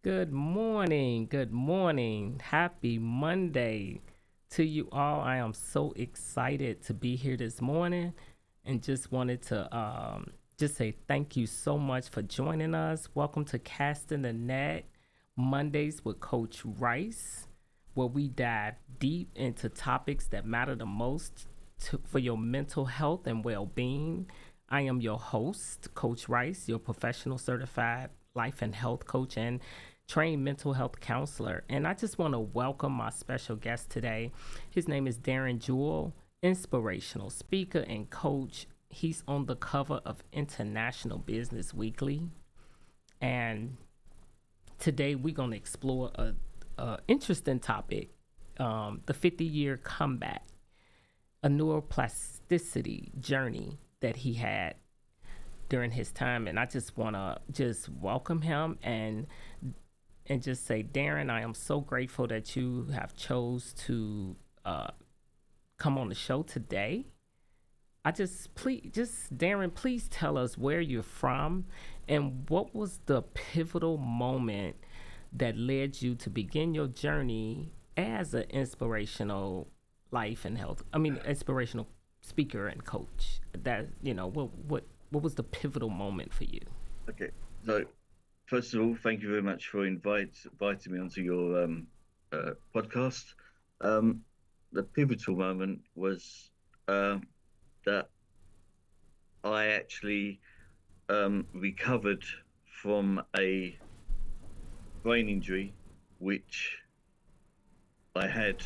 Good morning. Good morning. Happy Monday to you all. I am so excited to be here this morning and just wanted to just say thank you so much for joining us. Welcome to Casting the Net Mondays with Coach Rice, where we dive deep into topics that matter the most for your mental health and well being. I am your host, Coach Rice, your professional certified life and health coach and trained mental health counselor. And I just want to welcome my special guest today. His name is Darren Jewell, inspirational speaker and coach. He's on the cover of International Business Weekly. And today we're going to explore a interesting topic, the 50-year comeback, a neuroplasticity journey that he had during his time. And I just want to just welcome him and just say, Darren, I am so grateful that you have chose to come on the show today. I just Darren, please tell us where you're from and what was the pivotal moment that led you to begin your journey as an inspirational life and health. I mean, inspirational speaker and coach. That what was the pivotal moment for you? Okay. So, first of all, thank you very much for inviting me onto your podcast. Um, the pivotal moment was that I actually recovered from a brain injury, which I had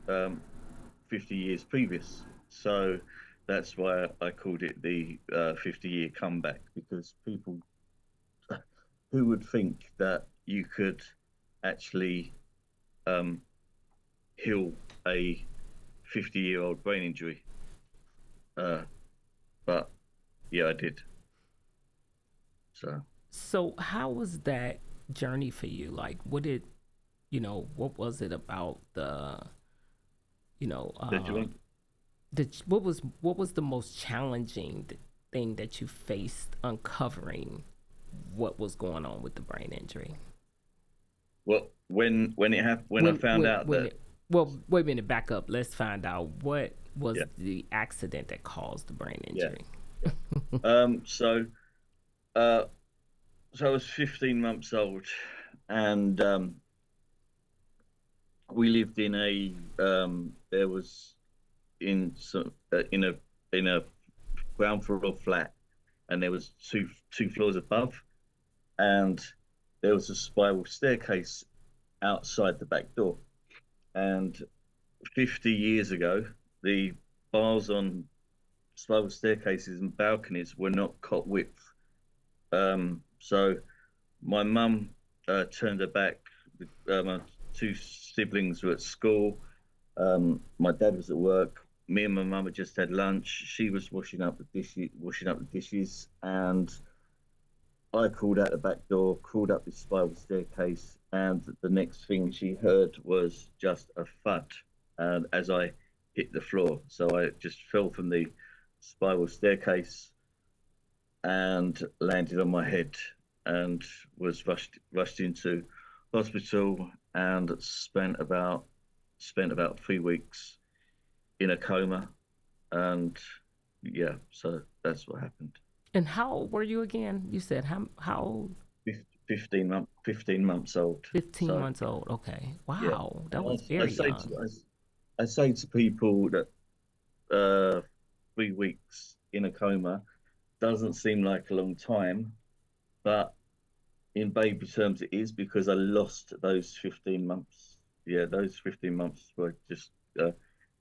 um, 50 years previous. So that's why I called it the 50-year comeback, because people who would think that you could actually um, heal a 50-year-old brain injury? Uh, but yeah, I did. So So how was that journey for you? Like, what was it about you know, did you uh, want? what was the most challenging thing that you faced uncovering what was going on with the brain injury? Well, when it happened, when I When found when out when that, it, well, wait a minute, back up. Let's find out what was yeah, the accident that caused the brain yeah, injury. yeah. Um, so uh, so I was 15 months old, and we lived in a there was in a ground floor flat, and there was two floors above, and there was a spiral staircase outside the back door. And 50 years ago, the bars on spiral staircases and balconies were not cot width. So my mum turned her back. My two siblings were at school. My dad was at work. Me and my mum had just had lunch. She was washing up the dishes, and I crawled out the back door, crawled up this spiral staircase, and the next thing she heard was just a thud, and as I hit the floor. So I just fell from the spiral staircase and landed on my head, and was rushed into hospital, and spent about 3 weeks in a coma. And yeah, so that's what happened. And how old were you again? You said how old? 15 months old. 15 So months old. Okay. yeah, Wow, that and was I very say to young. I say to people that uh, 3 weeks in a coma doesn't seem like a long time, but in baby terms, it is, because I lost those 15 months. Yeah, those 15 months were just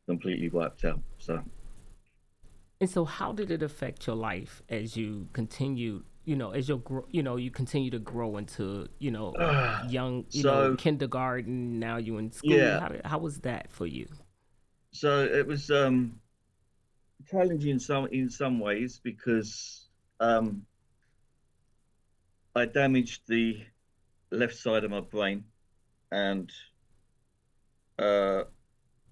completely wiped out. So, And so, how did it affect your life as you continued? As you continue to grow into, young, so kindergarten. Now you in school. yeah, How was that for you? so it was challenging in some ways, because um, I damaged the left side of my brain, and uh,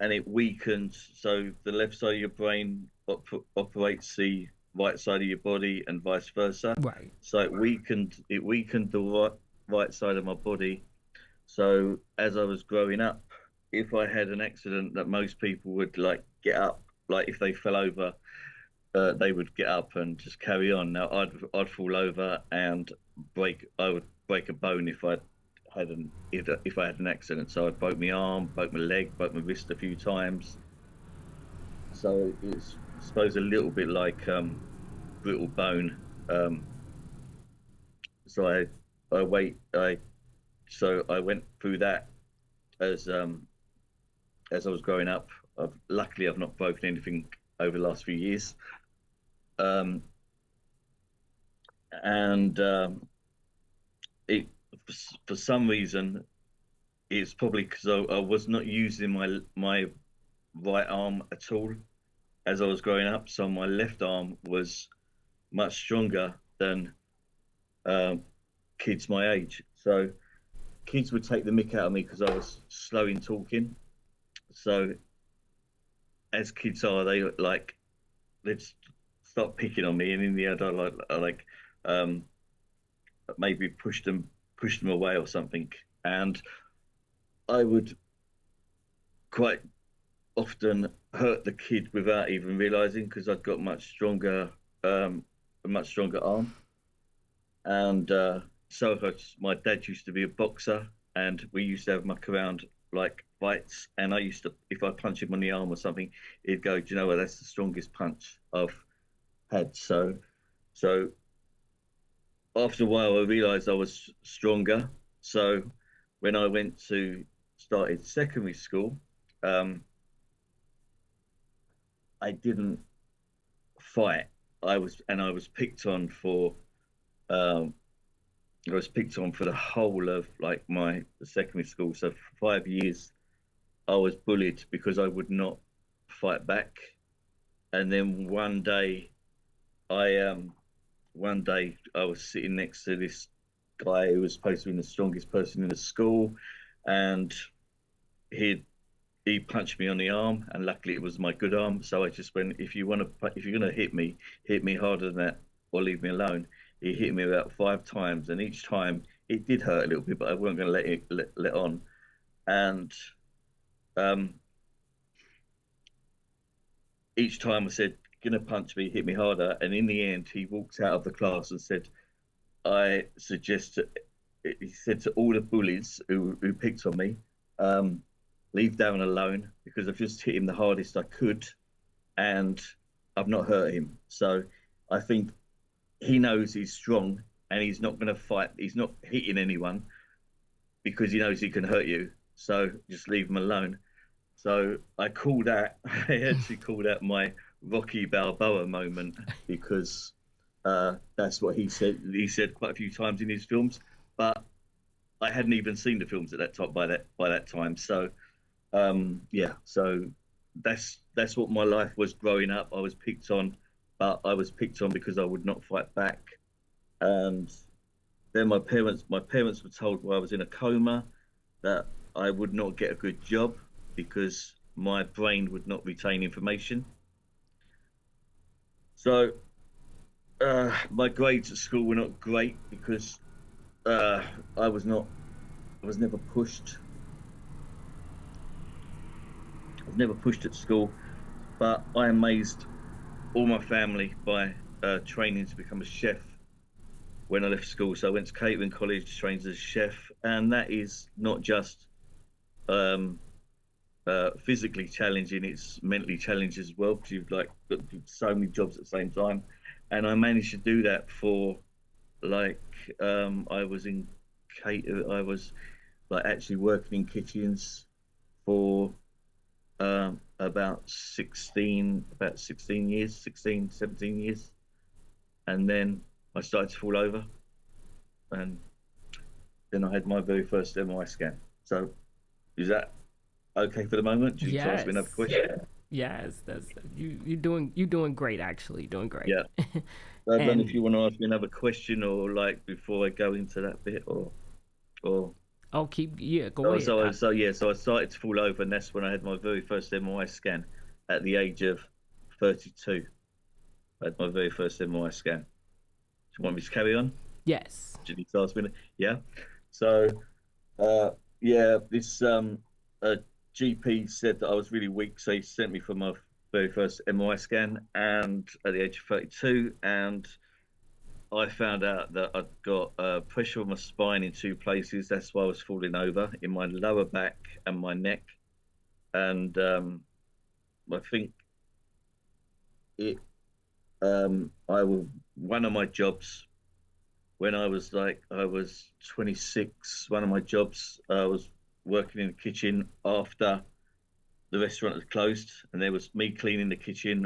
it weakened. So the left side of your brain operates the right side of your body, and vice versa. Right. So it weakened. It weakened the right side of my body. So as I was growing up, if I had an accident that most people would like get up, like if they fell over, they would get up and just carry on. Now I'd fall over and I would break a bone if if I had an accident. So I broke my arm, broke my leg, broke my wrist a few times. So it's I suppose a little bit like brittle bone. So I wait I so I went through that as as I was growing up. Luckily I've not broken anything over the last few years. Um, and it for some reason it's probably because I was not using my right arm at all as I was growing up, so my left arm was much stronger than um, kids my age. So kids would take the mick out of me because I was slow in talking. So as kids are, they'd start picking on me, and in the end, I like um, maybe push them away or something, and I would quite often hurt the kid without even realizing because I'd got um, a much stronger arm. And my dad used to be a boxer, and we used to have muck around like fights. And I used to, if I punch him on the arm or something, he'd go, "Do you know what? That's the strongest punch I've had." So after a while, I realised I was stronger. So when I went to started secondary school, um, I didn't fight. I was picked on for um, I was picked on for the whole of like my secondary school. So for 5 years, I was bullied because I would not fight back. And then I one day I was sitting next to this guy who was supposed to be the strongest person in the school, and he he punched me on the arm, and luckily it was my good arm. So I just went, if you're gonna hit me harder than that, or leave me alone. He hit me about 5 times, and each time it did hurt a little bit, but I wasn't gonna let on. And um, each time I said, "Gonna punch me, hit me harder," and in the end, he walked out of the class and said, "I suggest," he said to all the bullies who picked on me, um, leave Darren alone because I've just hit him the hardest I could, and I've not hurt him. So I think he knows he's strong and he's not going to fight. He's not hitting anyone because he knows he can hurt you. So just leave him alone. So I call that, I actually call that my Rocky Balboa moment because that's what he said. He said quite a few times in his films, but I hadn't even seen the films at that time by that time. So yeah, so that's what my life was growing up. I was picked on, but I was picked on because I would not fight back. And then my parents were told while I was in a coma that I would not get a good job because my brain would not retain information. So my grades at school were not great because uh, I was not I was never pushed. I was never pushed at school, but I amazed all my family by training to become a chef when I left school. So I went to catering college, trained as a chef, and that is not just um, physically challenging; it's mentally challenging as well because you've like got so many jobs at the same time. And I managed to do that for like I was in I was like actually working in kitchens for about 16 years, 16, 17 years. And then I started to fall over, and then I had my very first MRI scan. So is that okay for the moment? Do you need to ask me another Yes. question? Yes, that's you doing great actually, doing great. Yeah. So I don't know if And you want to ask me another question or like before I go into that bit or oh, keep yeah, go ahead. so I started to fall over, and that's when I had my very first MRI scan at the age of 32. I had my very first MRI scan. Do you want me to carry on? Yes. Do you need to ask me? Yeah. So yeah, this GP said that I was really weak, so he sent me for my very first MRI scan, and at the age of 32, and I found out that I'd got pressure on my spine in two places. That's why I was falling over in my lower back and my neck. And I think it, I was one of my jobs when I was 26. One of my jobs, I was working in the kitchen after the restaurant had closed, and there was me cleaning the kitchen,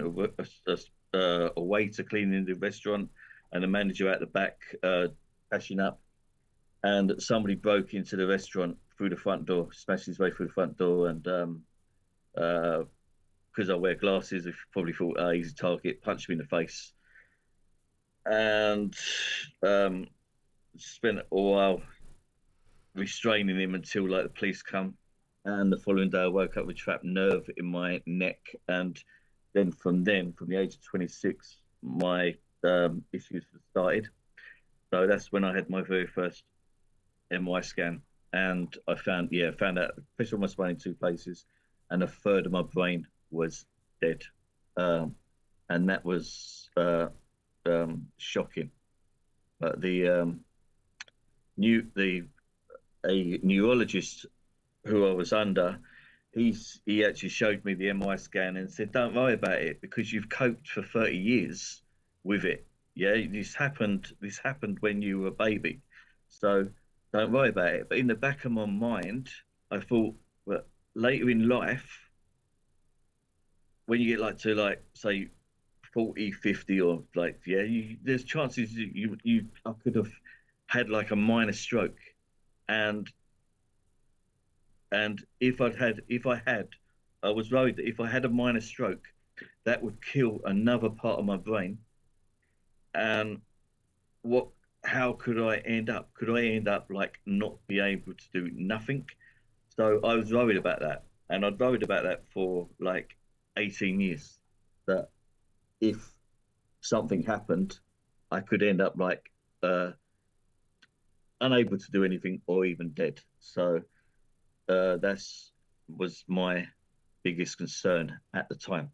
a waiter cleaning the restaurant, and a manager at the back cashing up. And somebody broke into the restaurant through the front door, smashed his way through the front door, and uh, because I wear glasses, if probably thought, he's a target, punched me in the face, and um, spent a while restraining him until like the police come. And the following day, I woke up with trapped nerve in my neck, and then, from the age of 26, my issues started. So that's when I had my very first MRI scan, and found out pressure on my spine in two places, and a third of my brain was dead, and that was shocking. But new the a neurologist who I was under, he actually showed me the MRI scan and said, "Don't worry about it because you've coped for 30 years with it. Yeah, This happened when you were a baby, so don't worry about it." But in the back of my mind, I thought, well, later in life, when you get like to like say 40, 50, or like there's chances you I could have had like a minor stroke, and if I had, I was worried that if I had a minor stroke, that would kill another part of my brain. And what, how could I end up? Could I end up like not be able to do nothing? So I was worried about that. And I'd worried about that for like 18 years. That if something happened, I could end up like uh, unable to do anything or even dead. So that's was my biggest concern at the time.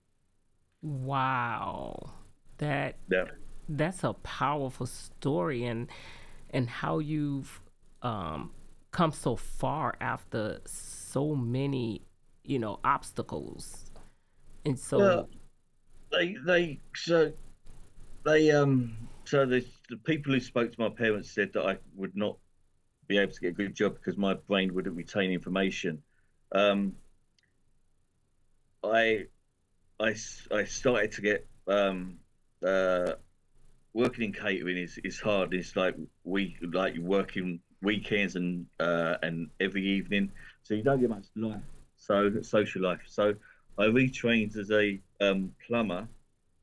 Wow. That Yeah. that's a powerful story, and how you've um come so far after so many, obstacles. And so Well, they so they so the people who spoke to my parents said that I would not be able to get a good job because my brain wouldn't retain information. Um, I I started to get uh working in catering is hard. It's like like working weekends and every evening, so you don't get much life, so social life. So I retrained as a plumber,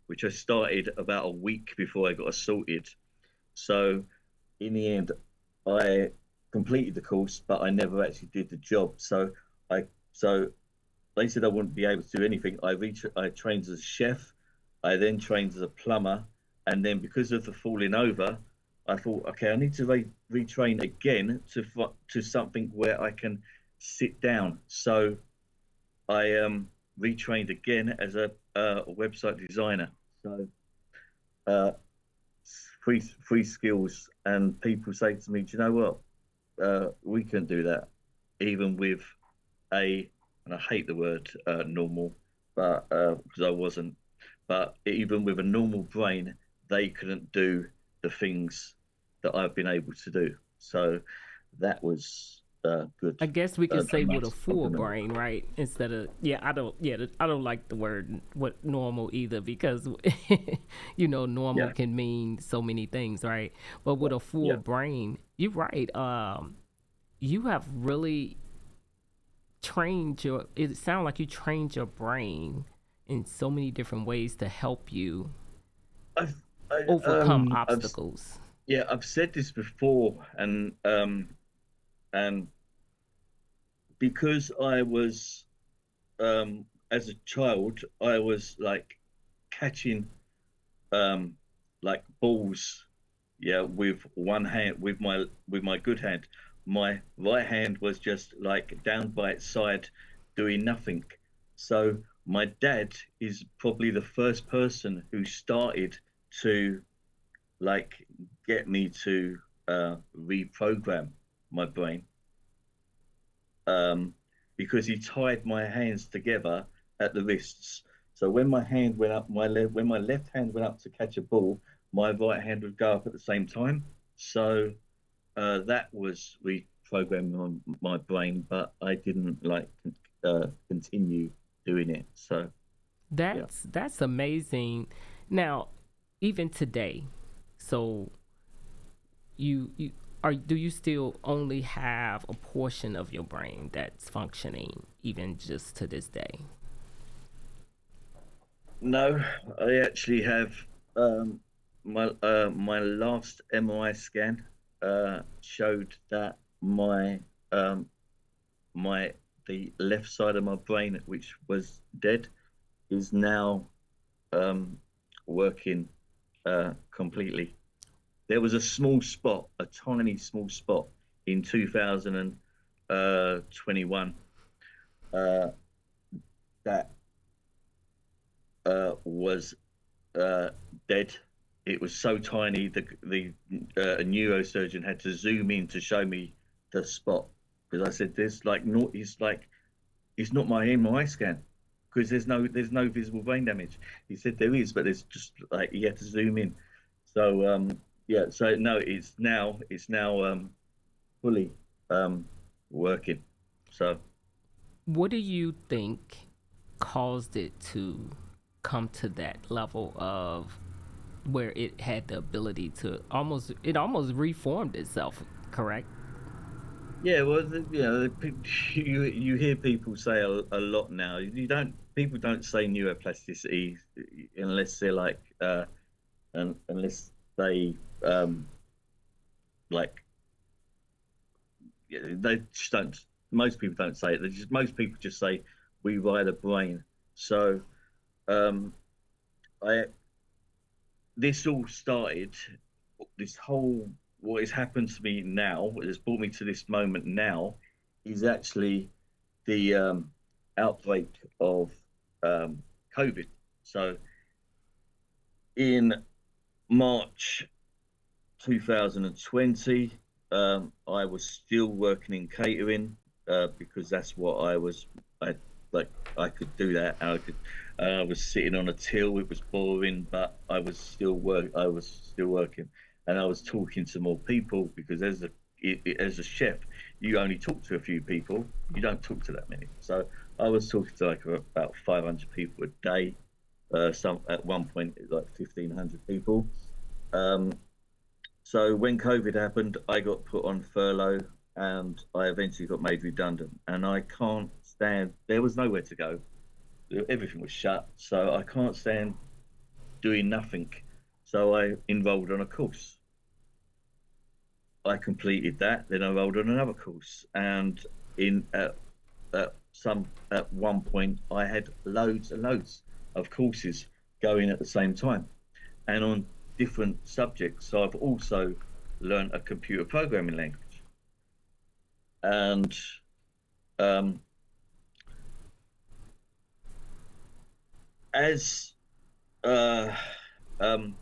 which I started about a week before I got assaulted. So in the end, I completed the course, but I never actually did the job. So they said I wouldn't be able to do anything. I trained as a chef. I then trained as a plumber, and then because of the falling over, I thought, okay, I need to retrain again to something where I can sit down. So I retrained again as a website designer. So uh, free skills, and people say to me, "Do you know what? We can do that, even with a," and I hate the word normal, but because I wasn't, but even with a normal brain, they couldn't do the things that I've been able to do. So that was good. I guess we could A say with a nice full compliment. brain, right? Instead of, I don't like the word what normal either, because normal Yeah, can mean so many things, right? But with a full yeah. brain, you're right. You have really trained your. It sounds like you trained your brain in so many different ways to help you I've, I, overcome I've, obstacles. yeah, I've said this before, and because I was as a child, I was like catching um like balls, yeah, with one hand, with my good hand. my right hand was just like down by its side, doing nothing. So my dad is probably the first person who started to like get me to reprogram my brain, um, because he tied my hands together at the wrists. So when my hand went up, when my left hand went up to catch a ball, my right hand would go up at the same time. So that was reprogramming on my brain, but I didn't like continue doing it. So yeah. That's amazing. Now, even today, so you are do you still only have a portion of your brain that's functioning even just to this day? No, I actually have um, my last MRI scan showed that um, my the left side of my brain, which was dead, is now um, working completely. There was a small spot, a tiny small spot in 2021 uh, that was uh, dead. It was so tiny the neurosurgeon had to zoom in to show me the spot, because I said there's like no, it's not my MRI scan, because there's no visible brain damage. He said there is, but there's just like you had to zoom in. So yeah, so no, it's now fully um working. So What do you think caused it to come to that level of where it had the ability to almost reformed itself, correct? yeah, well, you hear people say a lot now. You don't People don't say neuroplasticity unless they're like unless they like yeah, they just don't. Most people don't say it. Most people just say we rewire the brain. So um, I this all started. This whole what has happened to me now, what has brought me to this moment now, is actually the outbreak of um, COVID. So in March 2020, I was still working in catering because that's what I was. I like I could do that. I could. I was sitting on a till. It was boring, but I was still work. I was still working, and I was talking to more people because as a chef, you only talk to a few people. You don't talk to that many. So I was talking to like about 500 people a day. Some at one point like 1,500 people. Um, so when COVID happened, I got put on furlough and I eventually got made redundant. And I can't stand, there was nowhere to go. Everything was shut. So I can't stand doing nothing. So I enrolled on a course. I completed that, then I enrolled on another course. And in at one point, I had loads and loads of courses going at the same time and on different subjects. So I've also learned a computer programming language. And um, as uh, um,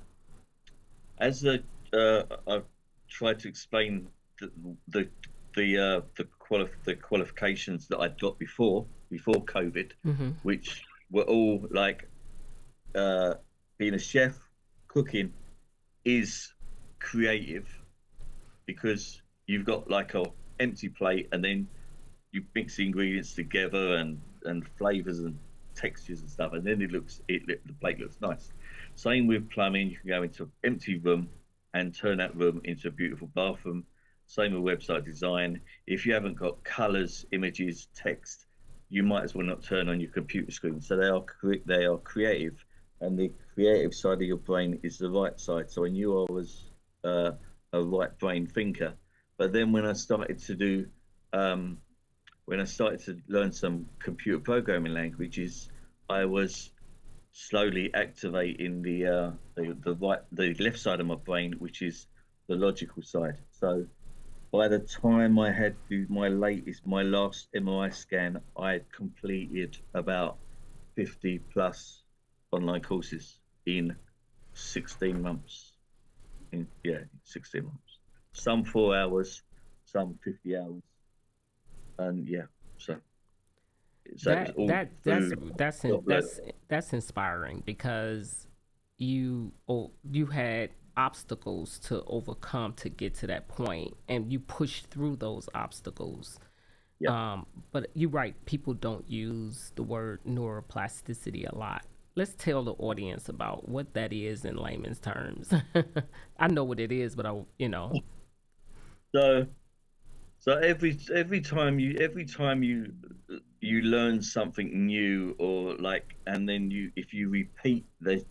as I've tried to explain the the the qualifications that I'd got before COVID, Mm-hmm. which were all like uh, being a chef, cooking is creative because you've got like a empty plate and then you mix the ingredients together and flavors and textures and stuff, and then the plate looks nice. Same with plumbing, you can go into an empty room and turn that room into a beautiful bathroom. Same with website design. If you haven't got colors, images, text, you might as well not turn on your computer screen. So they are creative, and the creative side of your brain is the right side. So I knew I was uh, a right brain thinker. But then um, when I started to learn some computer programming languages, I was slowly activating the left side of my brain, which is the logical side. So by the time I had my last MRI scan, I had completed about 50 plus online courses in 16 months. 16 months. Some 4 hours, some 50 hours. And yeah, so it was That all that that's through that's in, job learning. that's inspiring because you had obstacles to overcome to get to that point, and you pushed through those obstacles. Yeah. But you're right, people don't use the word neuroplasticity a lot. Let's tell the audience about what that is in layman's terms. I know what it is, but So every time you learn something new, or like, and then you if you repeat the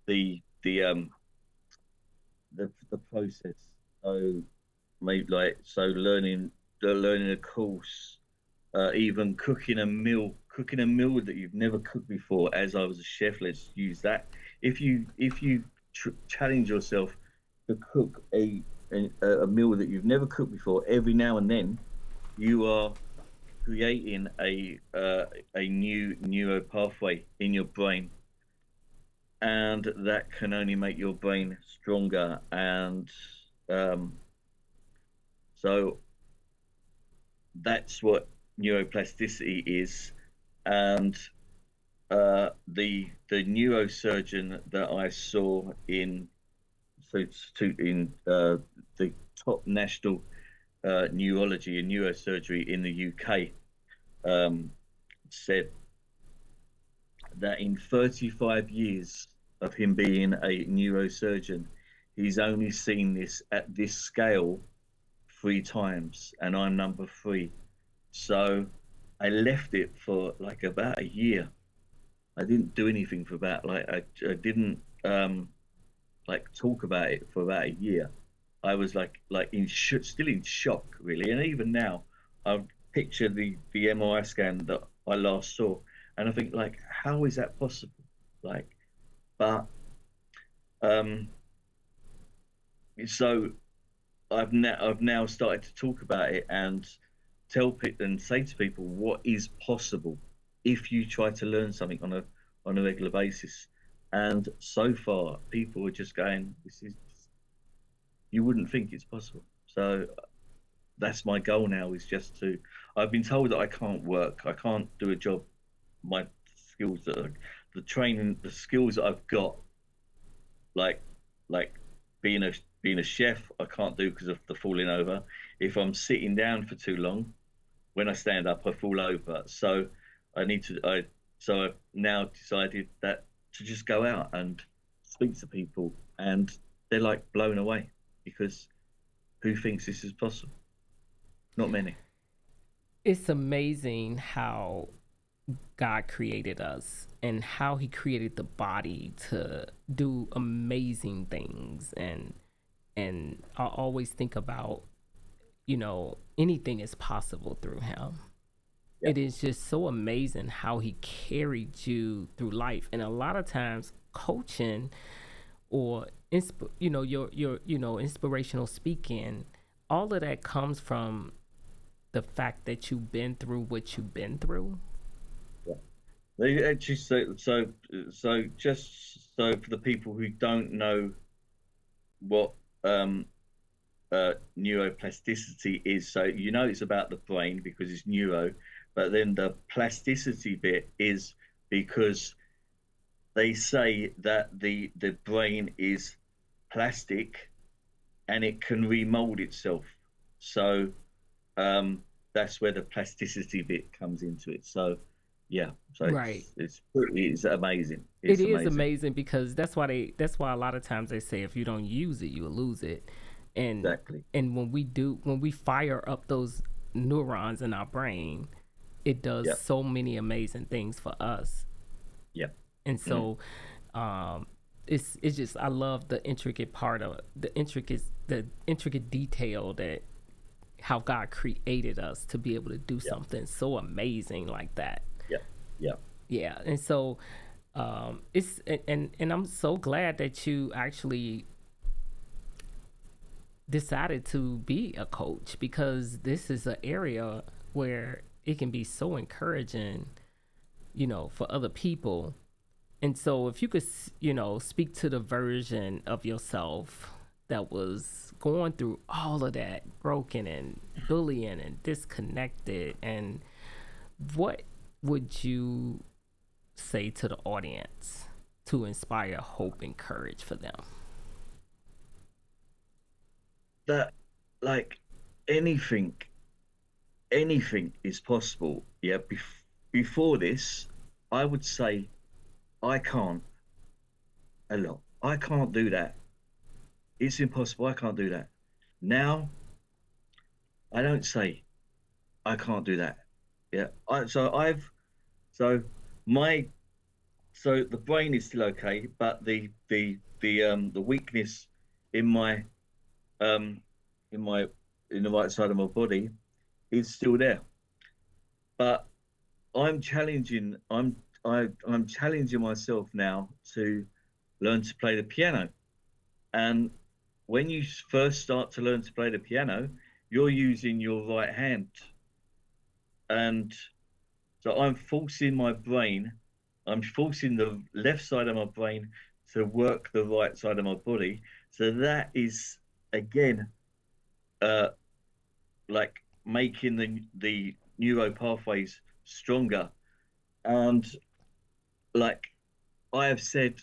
the process. So maybe like so learning a course, even cooking a meal that you've never cooked before. As I was a chef, let's use that. If you challenge yourself to cook a meal that you've never cooked before, every now and then you are creating a new neuro pathway in your brain, and that can only make your brain stronger. And um, so that's what neuroplasticity is. And the neurosurgeon that I saw in so in the top national neurology and neurosurgery in the UK, um, said that in 35 years of him being a neurosurgeon, he's only seen this at this scale 3 times, and I'm number 3. So I left it for like about a year. I didn't do anything for about like I didn't like talk about it for about a year. I was still in shock really, and even now I picture the MRI scan that I last saw, and I think like, how is that possible? Like, but um, so I've now started to talk about it and tell people and say to people what is possible if you try to learn something on a regular basis. And so far, people are just going, "This is you wouldn't think it's possible." So that's my goal now. Is just to. I've been told that I can't work. I can't do a job. My skills that are, the training, the skills that I've got, like like being a chef, I can't do because of the falling over. If I'm sitting down for too long, when I stand up, I fall over. So I need to. I've now decided that to just go out and speak to people, and they're like blown away because who thinks this is possible? Not many. it's amazing how God created us and how he created the body to do amazing things, and I always think about, anything is possible through him. Yeah, It is just so amazing how he carried you through life. And a lot of times coaching or your inspirational speaking, all of that comes from the fact that you've been through what you've been through. yeah. They actually so just so for the people who don't know what neuroplasticity is. So it's about the brain because it's neuro, but then the plasticity bit is because they say that the brain is plastic and it can remold itself. So um, that's where the plasticity bit comes into it. So yeah, so Right. it's amazing. It It's is amazing. amazing because that's why a lot of times they say if you don't use it, you'll lose it. And Exactly. and when we fire up those neurons in our brain, it does Yeah. so many amazing things for us. Yeah. And Mm. so um it's just I love the intricate part of the intricate detail that how God created us to be able to do Yeah. something so amazing like that. Yeah. Yeah. Yeah. And so and I'm so glad that you actually decided to be a coach, because this is an area where it can be so encouraging, for other people. And so if you could, speak to the version of yourself that was going through all of that, broken and bullying and disconnected, and what would you say to the audience to inspire hope and courage for them? That, like, anything, anything is possible. Yeah. Before this, I would say I can't a lot. I can't do that. It's impossible. I can't do that. Now I don't say I can't do that. Yeah. So my so the brain is still okay, but the weakness in my um in my in the right side of my body is still there. But I'm challenging I'm challenging myself now to learn to play the piano. And when you first start to learn to play the piano, you're using your right hand. And so I'm forcing the left side of my brain to work the right side of my body. So that is, again, uh, like making the neuro pathways stronger. And, like, I have said,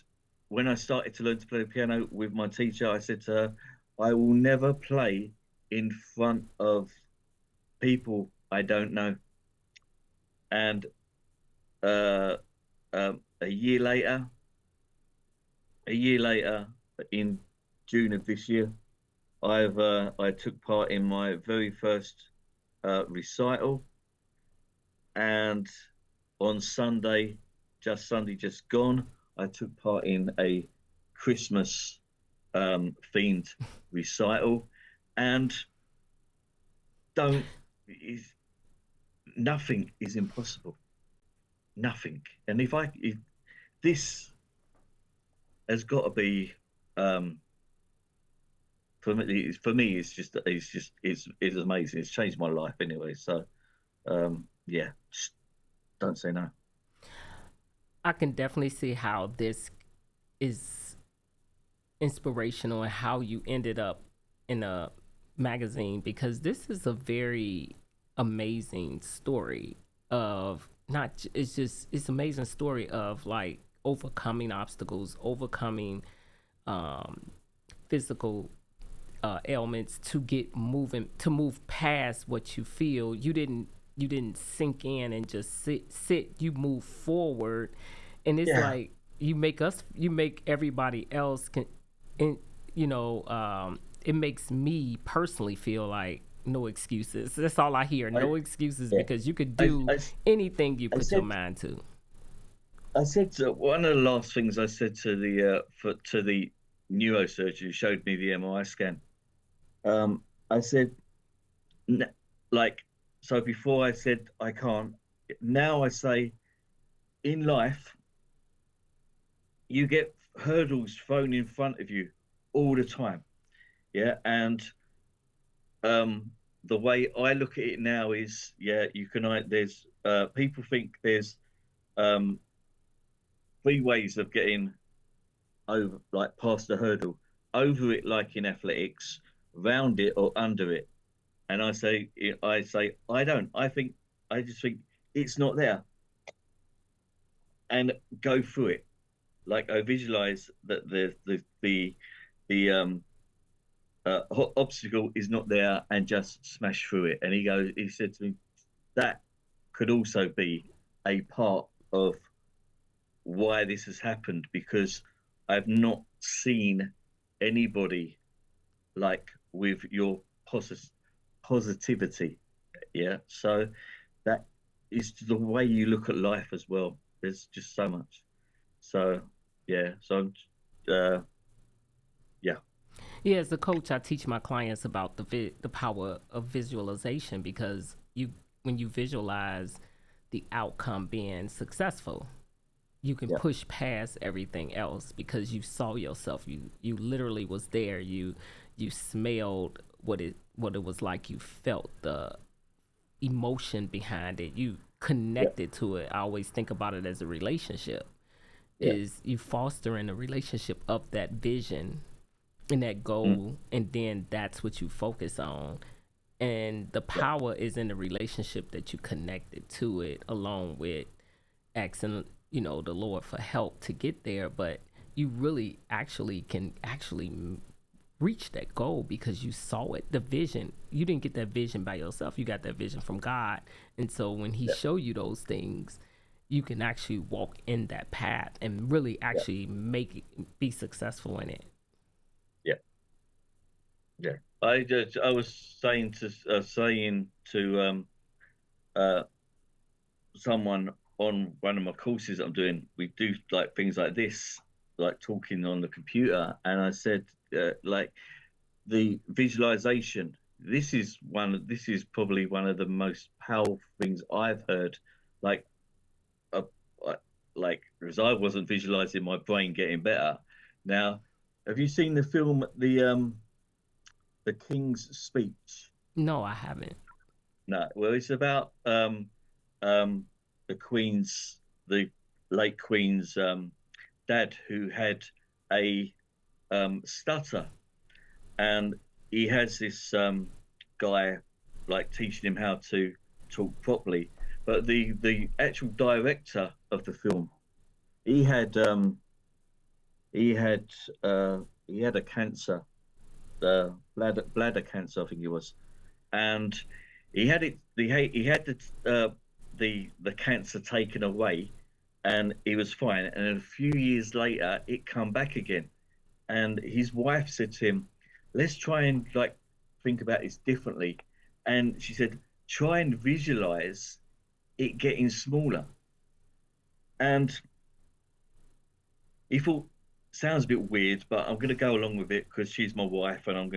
when I started to learn to play the piano with my teacher, I said to her, I will never play in front of people I don't know. And uh, a year later, a year later, in June of this year, I took part in my very first recital, and on Sunday just gone, I took part in a Christmas themed recital, and don't is nothing is impossible. Nothing. And if this has got to be, um, for me, it's amazing. It's changed my life anyway. So yeah, just don't say no. I can definitely see how this is inspirational and how you ended up in a magazine, because this is a very amazing story of not it's amazing story of like overcoming obstacles, overcoming um physical ailments to get moving, to move past what you feel. You didn't sink in and just sit, you move forward. And it's Yeah. like you make everybody else can, and it makes me personally feel like no excuses. That's all I hear, I no excuses, yeah. because you could I do I anything you I put your said mind to. I said to, one of the last things I said to the neurosurgeon who showed me the MRI scan. I said, like, so before I said I can't. Now I say, in life you get hurdles thrown in front of you all the time. Yeah. And um the way I look at it now is, yeah, you can there's people think there's um three ways of getting over, like, past the hurdle: over it, like in athletics, round it, or under it. And I say I don't. I just think it's not there, and go through it. Like, I visualize that the obstacle is not there, and just smash through it. And he said to me, that could also be a part of why this has happened, because I've not seen anybody like with your positivity. Yeah. So that is the way you look at life as well. There's just so much. So yeah. So yeah. Yeah, as a coach, I teach my clients about the power of visualization, because when you visualize the outcome being successful, you can Yeah. push past everything else, because you saw yourself. You literally was there. you smelled what it was like, you felt the emotion behind it, you Yeah. connected to it. I always think about it as a relationship, Yeah. is you fostering a relationship of that vision and that Mm. goal, and then that's what you focus on. And the Yeah. power is in the relationship that you connected to it, along with asking, the Lord for help to get there. But you really actually can actually reach that goal because you saw it, the vision. You didn't get that vision by yourself, you got that vision from God. And so when he Yeah. show you those things, you can actually walk in that path and really Yeah. actually make it, be successful in it. Yeah. Yeah. I was saying to uh someone on one of my courses I'm doing, we do like things like this, like talking on the computer, and I said, like the visualization. This is probably one of the most powerful things I've heard. Like, uh, uh, like, because I wasn't visualizing my brain getting better. Now, have you seen the film the King's Speech? No, I haven't. No, well, it's about um the Queen's the late Queen's dad, who had a stutter, and he has this guy like teaching him how to talk properly. But the actual director of the film, he had um he had he had a cancer, bladder cancer, I think it was, and he had the cancer taken away, and he was fine. And a few years later, it come back again. And his wife said to him, "Let's try and like think about this differently." And she said, "Try and visualize it getting smaller." And he thought, sounds a bit weird, but I'm gonna go along with it because she's my wife, and I'm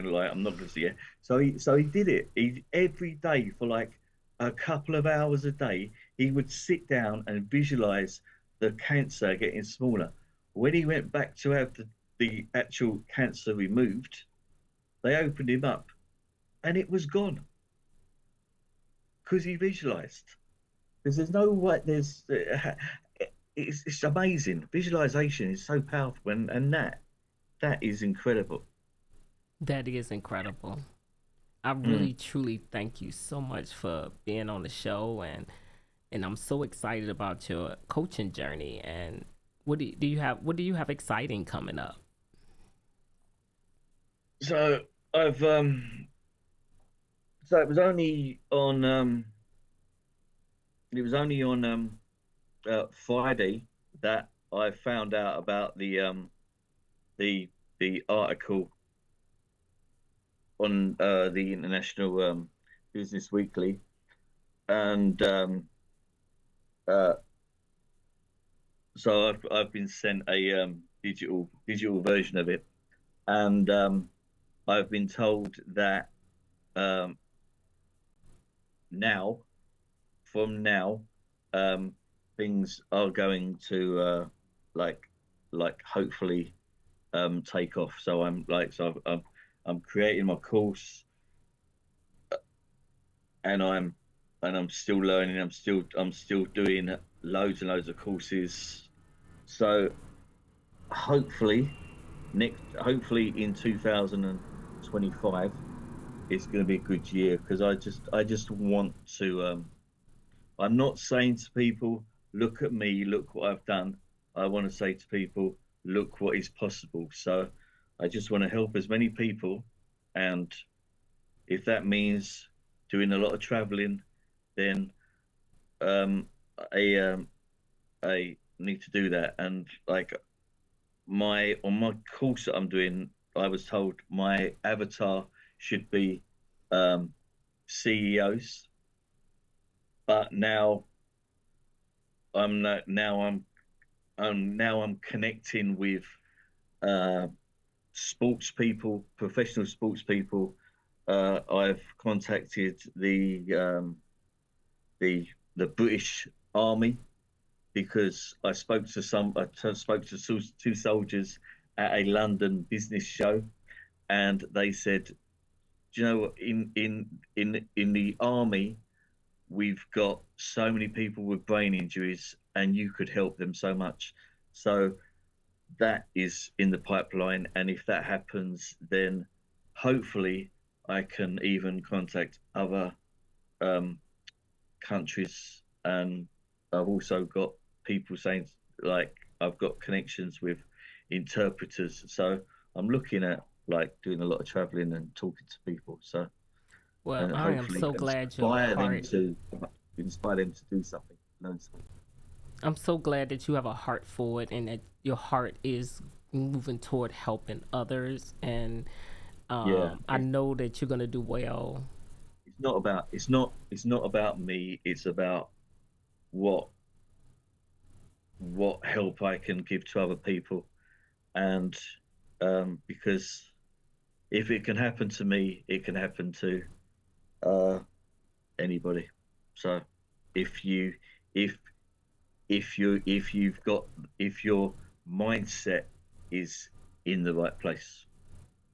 not gonna see it. So he did it. He every day for like a couple of hours a day, he would sit down and visualize the cancer getting smaller. When he went back to have the actual cancer removed, they opened him up and it was gone because he visualized. Because there's no way, it's amazing. Visualization is so powerful, and that is incredible. That is incredible. I Mm. really truly thank you so much for being on the show, and I'm so excited about your coaching journey. And what do you have exciting coming up? So I've so it was only on Friday that I found out about the the article on the International Business Weekly, and uh, so I've been sent a digital version of it, and I've been told that um, now from now um, things are going to like hopefully take off. So I'm creating my course, and I'm still learning. I'm still doing loads and loads of courses. So hopefully hopefully in 2025 it's going to be a good year, because I just want to I'm not saying to people, look at me, look what I've done. I want to say to people, look what is possible. So I just want to help as many people. And if that means doing a lot of traveling, then um, I, um, I need to do that. And like on my course that I'm doing, I was told my avatar should be um, CEOs, but now I'm connecting with uh, sports people, professional sports people. I've contacted the the British Army, because I spoke to two soldiers at a London business show, and they said, "Do you know what? In the army, we've got so many people with brain injuries, and you could help them so much." So that is in the pipeline, and if that happens, then hopefully I can even contact other um, countries, and I've also got people saying, like, I've got connections with interpreters, so I'm looking at like doing a lot of traveling and talking to people, so Well, and I am hopefully so glad your heart. inspire them to do something, learn something. I'm so glad that you have a heart for it and that your heart is moving toward helping others. And Yeah, I know that you're gonna do well. it's not about me, it's about what help I can give to other people, and because if it can happen to me, it can happen to uh, anybody. So if you if if you've got if your mindset is in the right place.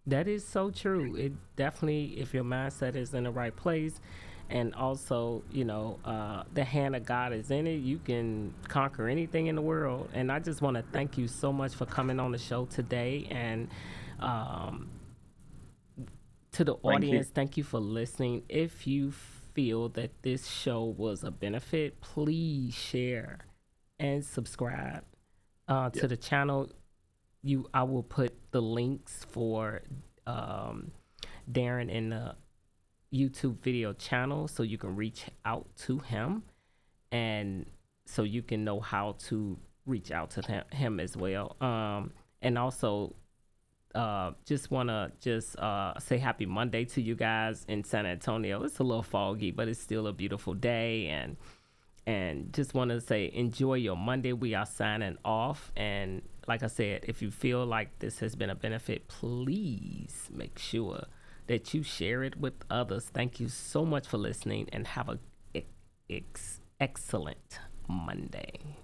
That is so true. It definitely, if your mindset is in the right place, and also, the hand of God is in it, you can conquer anything in the world. And I just want to thank you so much for coming on the show today. And um, to the Thank you. audience, thank you for listening. If you feel that this show was a benefit, please share and subscribe Yeah, to the channel. I will put the links for um, Darren in the YouTube video channel so you can reach out to him, and so you can know how to reach out to him as well. And also, just want to just say happy Monday to you guys in San Antonio. It's a little foggy, but it's still a beautiful day. And just want to say enjoy your Monday. We are signing off. And like I said, if you feel like this has been a benefit, please make sure that you share it with others. Thank you so much for listening, and have a excellent Monday.